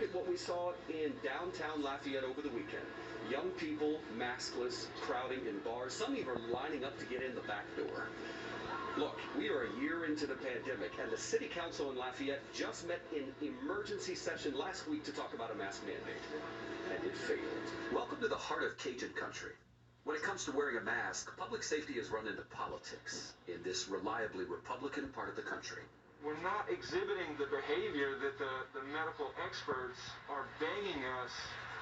look at what we saw in downtown Lafayette over the weekend. Young people, maskless, crowding in bars, some even lining up to get in the back door. Look, we are a year into the pandemic, and the City Council in Lafayette just met in emergency session last week to talk about a mask mandate, and it failed. Welcome to the heart of Cajun country. When it comes to wearing a mask, public safety has run into politics in this reliably Republican part of the country. We're not exhibiting the behavior that the medical experts are begging us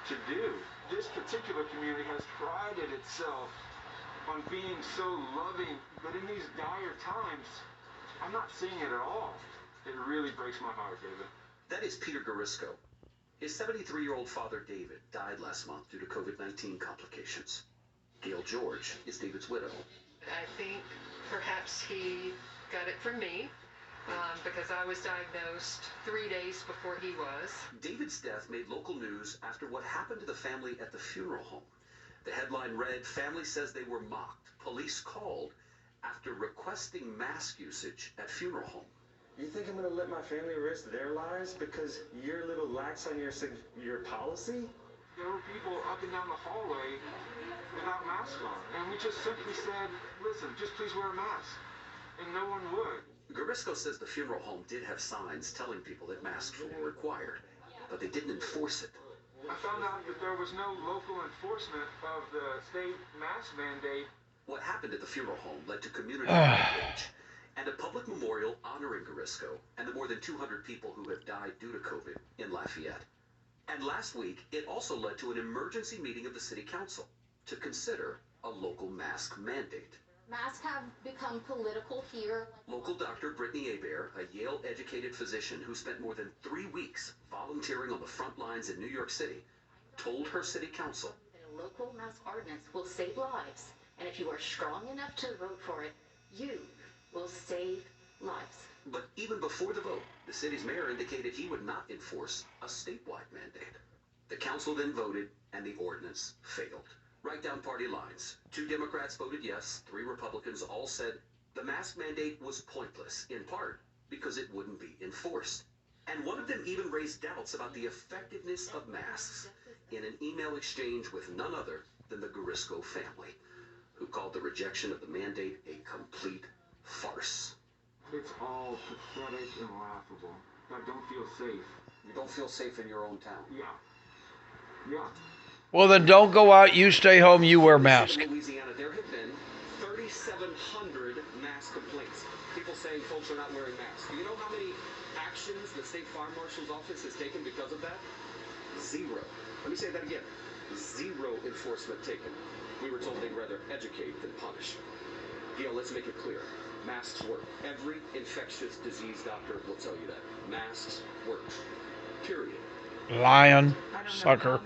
to do. This particular community has prided itself on being so loving, but in these dire times, I'm not seeing it at all. It really breaks my heart, David. That is Peter Garisco. His 73-year-old father, David, died last month due to COVID-19 complications. Gail George is David's widow. I think perhaps he got it from me because I was diagnosed 3 days before he was. David's death made local news after what happened to the family at the funeral home. The headline read, "Family says they were mocked. Police called after requesting mask usage at funeral home." You think I'm going to let my family risk their lives because you're a little lax on your policy? There were people up and down the hallway without masks on, and we just simply said, listen, just please wear a mask, and no one would. Garisco says the funeral home did have signs telling people that masks were required, but they didn't enforce it. I found out that there was no local enforcement of the state mask mandate. What happened at the funeral home led to community outrage and a public memorial honoring Garisco and the more than 200 people who have died due to COVID in Lafayette. And last week, it also led to an emergency meeting of the City Council to consider a local mask mandate. Masks have become political here. Local Dr. Brittany Hebert, a Yale-educated physician who spent more than 3 weeks volunteering on the front lines in New York City, told her City Council, A local mask ordinance will save lives, and if you are strong enough to vote for it, you will save lives. But even before the vote, the city's mayor indicated he would not enforce a statewide mandate. The council then voted, and the ordinance failed. Right down party lines. 2 Democrats voted yes, 3 Republicans all said the mask mandate was pointless, in part because it wouldn't be enforced. And one of them even raised doubts about the effectiveness of masks in an email exchange with none other than the Garisco family, who called the rejection of the mandate a complete farce. It's all pathetic and laughable. I don't feel safe. You don't feel safe in your own town? Yeah. Well, then don't go out. You stay home. You wear a mask. In Louisiana, there have been 3,700 mask complaints. People saying folks are not wearing masks. Do you know how many actions the State Farm Marshal's office has taken because of that? 0. Let me say that again. 0 enforcement taken. We were told they'd rather educate than punish. Gail, let's make it clear. Masks work. Every infectious disease doctor will tell you that. Masks work. Period. Lion, sucker.